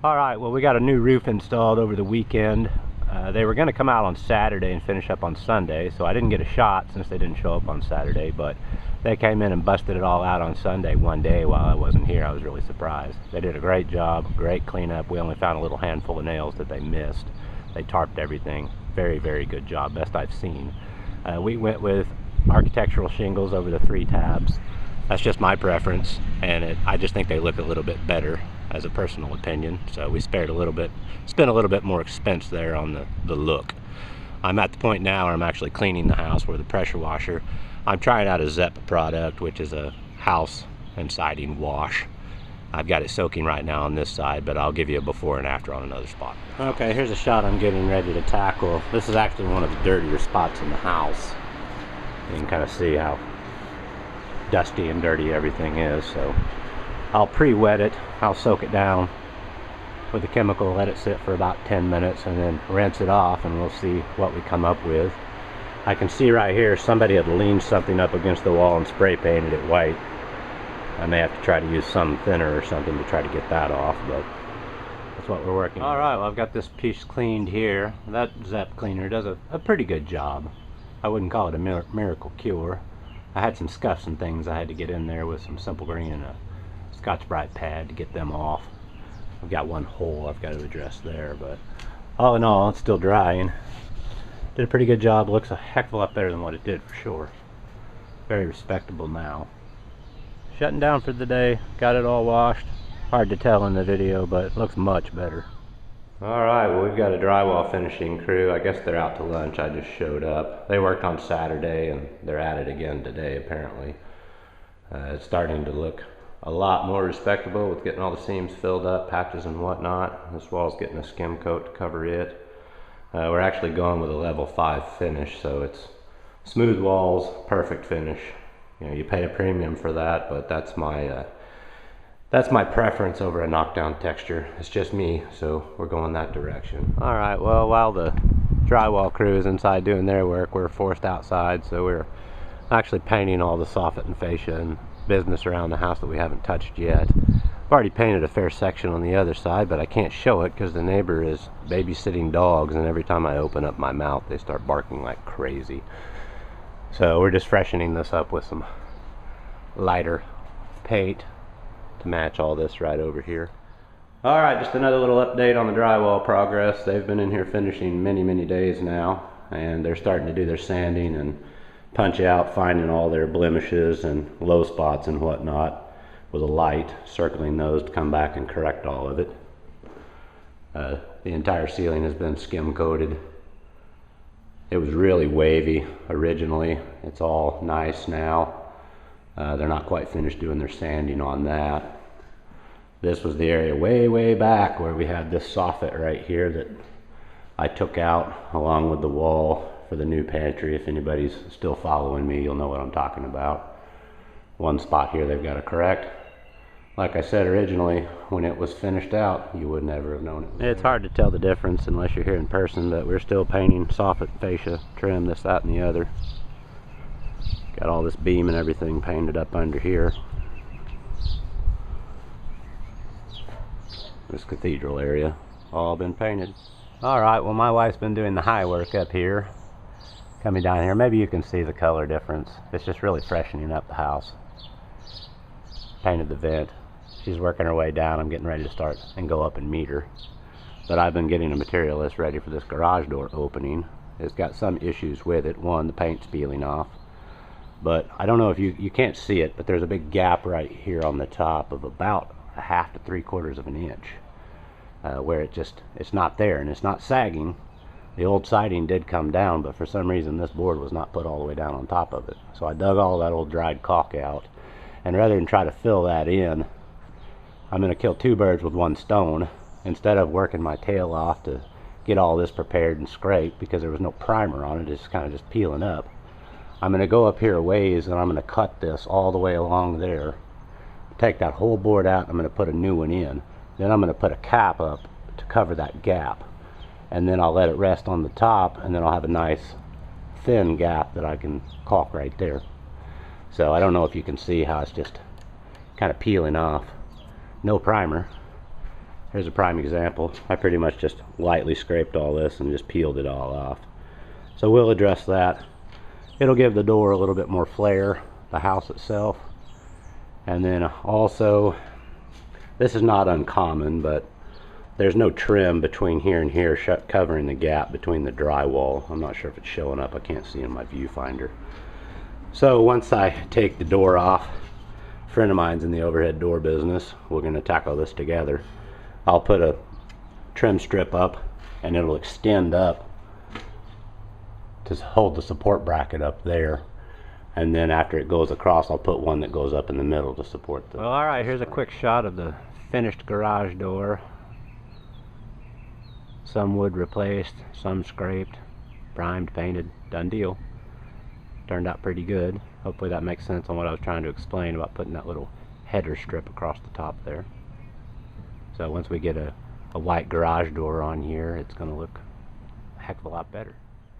Alright, well, we got a new roof installed over the weekend. They were going to come out on Saturday and finish up on Sunday, so I didn't get a shot since they didn't show up on Saturday, but they came in and busted it all out on Sunday one day while I wasn't here. I was really surprised. They did a great job, great cleanup. We only found a little handful of nails that they missed. They tarped everything. Very, very good job, best I've seen. We went with architectural shingles over the 3 tabs. That's just my preference, and I just think they look a little bit better as a personal opinion. So we spent a little bit more expense there on the look. I'm at the point now where I'm actually cleaning the house with a pressure washer. I'm trying out a Zepp product, which is a house and siding wash. I've got it soaking right now on this side, but I'll give you a before and after on another spot. Okay, here's a shot I'm getting ready to tackle. This is actually one of the dirtier spots in the house. You can kind of see how dusty and dirty everything is. So I'll pre-wet it. I'll soak it down with a chemical, let it sit for about 10 minutes, and then rinse it off, and we'll see what we come up with. I can see right here somebody had leaned something up against the wall and spray painted it white. I may have to try to use some thinner or something to try to get that off, but that's what we're working on. Alright, well, I've got this piece cleaned here. That Zepp cleaner does a pretty good job. I wouldn't call it a miracle cure. I had some scuffs and things I had to get in there with some Simple Green and a Scotch-Brite pad to get them off. I've got one hole I've got to address there, but all in all, it's still drying. Did a pretty good job. Looks a heck of a lot better than what it did for sure. Very respectable now. Shutting down for the day. Got it all washed. Hard to tell in the video, but it looks much better. Alright, well, we've got a drywall finishing crew. I guess they're out to lunch. I just showed up. They worked on Saturday and they're at it again today apparently. It's starting to look a lot more respectable with getting all the seams filled up, patches and whatnot. This wall's getting a skim coat to cover it. We're actually going with a level 5 finish, so it's smooth walls, perfect finish. You know, you pay a premium for that, but that's my preference over a knockdown texture. It's just me, so we're going that direction. All right, well, while the drywall crew is inside doing their work, we're forced outside, so we're actually painting all the soffit and fascia and business around the house that we haven't touched yet. I've already painted a fair section on the other side, but I can't show it because the neighbor is babysitting dogs, and every time I open up my mouth they start barking like crazy. So we're just freshening this up with some lighter paint to match all this right over here. Alright, just another little update on the drywall progress. They've been in here finishing many days now, and they're starting to do their sanding and punch out, finding all their blemishes and low spots and whatnot with a light, circling those to come back and correct all of it. The entire ceiling has been skim coated. It was really wavy originally. It's all nice now. They're not quite finished doing their sanding on that. This was the area way back where we had this soffit right here that I took out along with the wall for the new pantry. If anybody's still following me, you'll know what I'm talking about. One spot here they've got to correct. Like I said originally, when it was finished out, you would never have known it. It's hard to tell the difference unless you're here in person, but we're still painting soffit, fascia, trim, this, that, and the other. Got all this beam and everything painted up under here. This cathedral area, all been painted. Alright, well, my wife's been doing the high work up here. Coming down here, maybe you can see the color difference. It's just really freshening up the house. Painted the vent. She's working her way down. I'm getting ready to start and go up and meet her. But I've been getting a material list ready for this garage door opening. It's got some issues with it. One, the paint's peeling off. But I don't know if you can't see it, but there's a big gap right here on the top of about 1/2 to 3/4 of an inch. Where it's not there, and it's not sagging. The old siding did come down, but for some reason this board was not put all the way down on top of it. So I dug all that old dried caulk out, and rather than try to fill that in, I'm going to kill 2 birds with 1 stone. Instead of working my tail off to get all this prepared and scraped, because there was no primer on it, it's kind of just peeling up, I'm going to go up here a ways and I'm going to cut this all the way along there, take that whole board out, and I'm going to put a new one in. Then I'm going to put a cap up to cover that gap, and then I'll let it rest on the top, and then I'll have a nice thin gap that I can caulk right there. So I don't know if you can see how it's just kind of peeling off. No primer, Here's a prime example. I pretty much just lightly scraped all this and just peeled it all off. So we'll address that. It'll give the door a little bit more flair, the house itself. And then also, this is not uncommon, but there's no trim between here and here covering the gap between the drywall. I'm not sure if it's showing up. I can't see in my viewfinder. So once I take the door off, a friend of mine's in the overhead door business. We're going to tackle this together. I'll put a trim strip up and it'll extend up to hold the support bracket up there. And then after it goes across, I'll put one that goes up in the middle to support the... Well, alright, here's a quick shot of the finished garage door. Some wood replaced, some scraped, primed, painted, done deal. Turned out pretty good. Hopefully that makes sense on what I was trying to explain about putting that little header strip across the top there. So once we get a white garage door on here, it's going to look a heck of a lot better.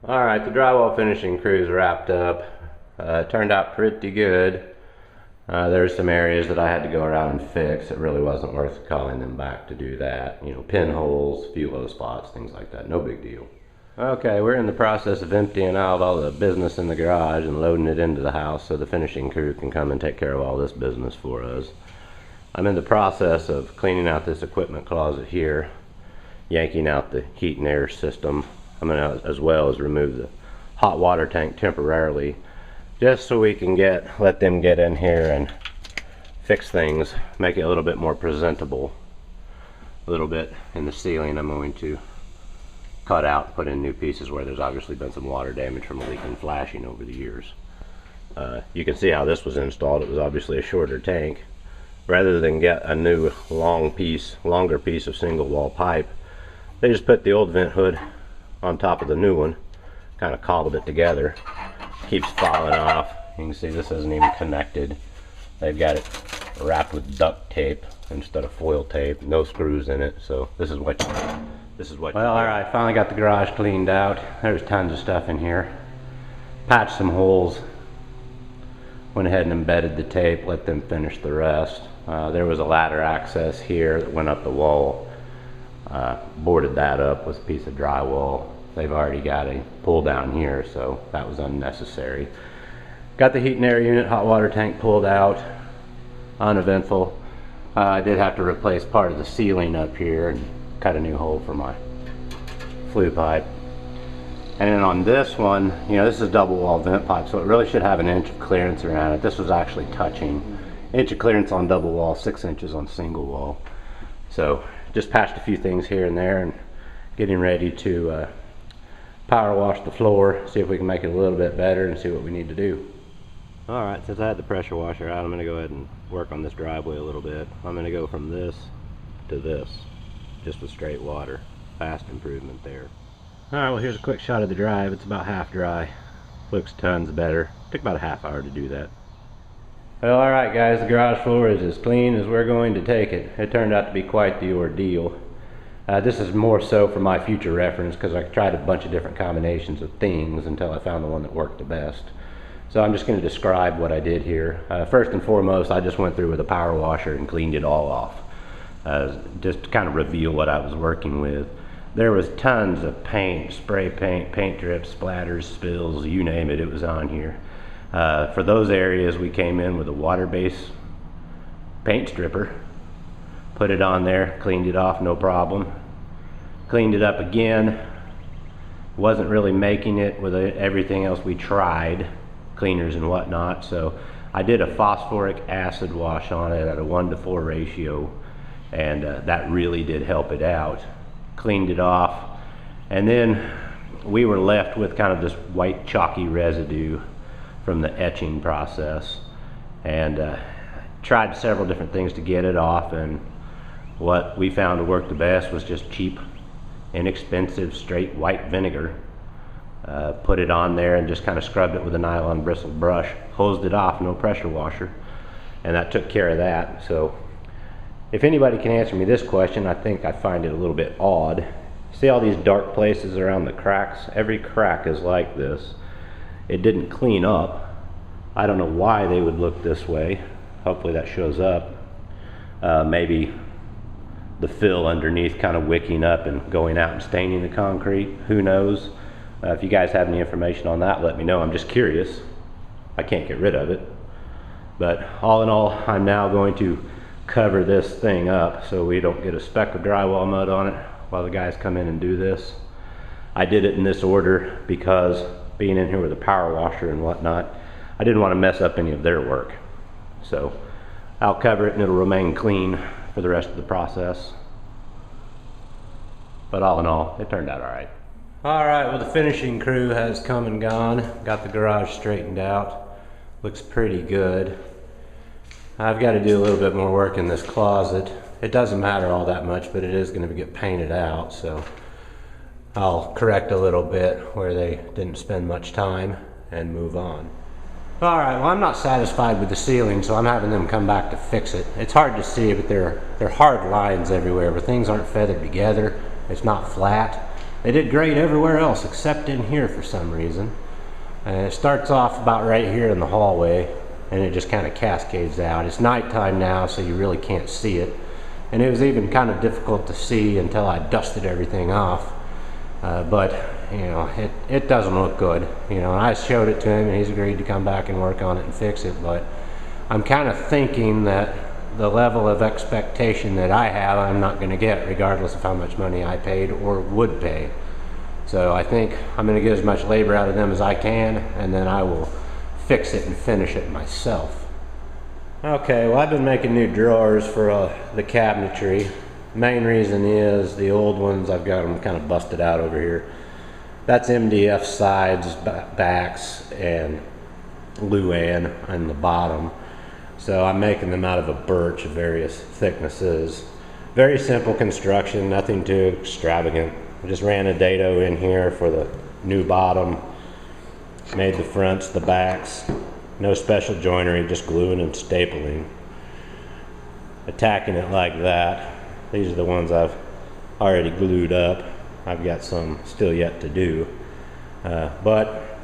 Alright, the drywall finishing crew's wrapped up. It turned out pretty good. There's some areas that I had to go around and fix. It really wasn't worth calling them back to do that. You know, pinholes, a few low spots, things like that. No big deal. Okay, we're in the process of emptying out all the business in the garage and loading it into the house so the finishing crew can come and take care of all this business for us. I'm in the process of cleaning out this equipment closet here, yanking out the heat and air system. I'm going to, as well as remove the hot water tank temporarily, just so we can let them get in here and fix things, make it a little bit more presentable. A little bit in the ceiling I'm going to cut out, put in new pieces where there's obviously been some water damage from leaking flashing over the years. You can see how this was installed. It was obviously a shorter tank. Rather than get a new longer piece of single wall pipe, they just put the old vent hood on top of the new one, kind of cobbled it together. Keeps falling off. You can see this isn't even connected. They've got it wrapped with duct tape instead of foil tape. No screws in it. So this is what well, alright, finally got the garage cleaned out. There's tons of stuff in here. Patched some holes. Went ahead and embedded the tape, let them finish the rest. There was a ladder access here that went up the wall. Boarded that up with a piece of drywall. They've already got a pull down here, so that was unnecessary. Got the heat and air unit, hot water tank pulled out. Uneventful. I did have to replace part of the ceiling up here and cut a new hole for my flue pipe. And then on this one, you know, this is double wall vent pipe, so it really should have an inch of clearance around it. This was actually touching. Inch of clearance on double wall, 6 inches on single wall. So just patched a few things here and there and getting ready to power wash the floor, see if we can make it a little bit better and see what we need to do. Alright, since I had the pressure washer out, I'm going to go ahead and work on this driveway a little bit. I'm going to go from this to this, just with straight water. Fast improvement there. Alright, well here's a quick shot of the drive. It's about half dry. Looks tons better. Took about a half hour to do that. Well, alright guys, the garage floor is as clean as we're going to take it. It turned out to be quite the ordeal. This is more so for my future reference because I tried a bunch of different combinations of things until I found the one that worked the best. So I'm just going to describe what I did here. First and foremost, I just went through with a power washer and cleaned it all off. Just to kind of reveal what I was working with. There was tons of paint, spray paint, paint drips, splatters, spills, you name it, it was on here. For those areas we came in with a water-based paint stripper, put it on there, cleaned it off, no problem. Cleaned it up again. Wasn't really making it with everything else we tried, cleaners and whatnot, so I did a phosphoric acid wash on it at a 1:4 ratio, and that really did help it out. Cleaned it off, and then we were left with kind of this white chalky residue from the etching process, and tried several different things to get it off, and what we found to work the best was just cheap, inexpensive, straight white vinegar. Put it on there and just kind of scrubbed it with a nylon bristle brush, hosed it off, no pressure washer, and that took care of that. So if anybody can answer me this question, I think I find it a little bit odd. See all these dark places around the cracks? Every crack is like this. It didn't clean up. I don't know why they would look this way. Hopefully that shows up. Maybe the fill underneath kind of wicking up and going out and staining the concrete. Who knows? If you guys have any information on that, let me know. I'm just curious. I can't get rid of it. But all in all, I'm now going to cover this thing up so we don't get a speck of drywall mud on it while the guys come in and do this. I did it in this order because being in here with a power washer and whatnot, I didn't want to mess up any of their work. So I'll cover it and it'll remain clean for the rest of the process. But all in all, it turned out all right. All right, well, the finishing crew has come and gone. Got the garage straightened out. Looks pretty good. I've got to do a little bit more work in this closet. It doesn't matter all that much, but it is going to get painted out, so I'll correct a little bit where they didn't spend much time and move on. All right, well, I'm not satisfied with the ceiling, so I'm having them come back to fix it. It's hard to see, but they're hard lines everywhere, where things aren't feathered together. It's not flat. They did great everywhere else except in here for some reason. And it starts off about right here in the hallway, and it just kind of cascades out. It's nighttime now, so you really can't see it. And it was even kind of difficult to see until I dusted everything off. But you know, it doesn't look good. You know, and I showed it to him, and he's agreed to come back and work on it and fix it. But I'm kind of thinking that the level of expectation that I have, I'm not going to get, regardless of how much money I paid or would pay. So I think I'm going to get as much labor out of them as I can, and then I will fix it and finish it myself. Okay, well, I've been making new drawers for the cabinetry. Main reason is the old ones, I've got them kind of busted out over here. That's MDF sides, backs, and Luan on the bottom. So I'm making them out of a birch of various thicknesses. Very simple construction, nothing too extravagant. I just ran a dado in here for the new bottom, made the fronts, the backs, no special joinery, just gluing and stapling. Attacking it like that. These are the ones I've already glued up. I've got some still yet to do. But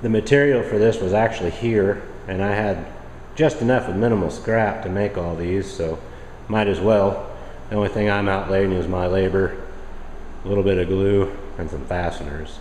the material for this was actually here, and I had just enough of minimal scrap to make all these, so might as well. The only thing I'm outlaying is my labor, a little bit of glue, and some fasteners.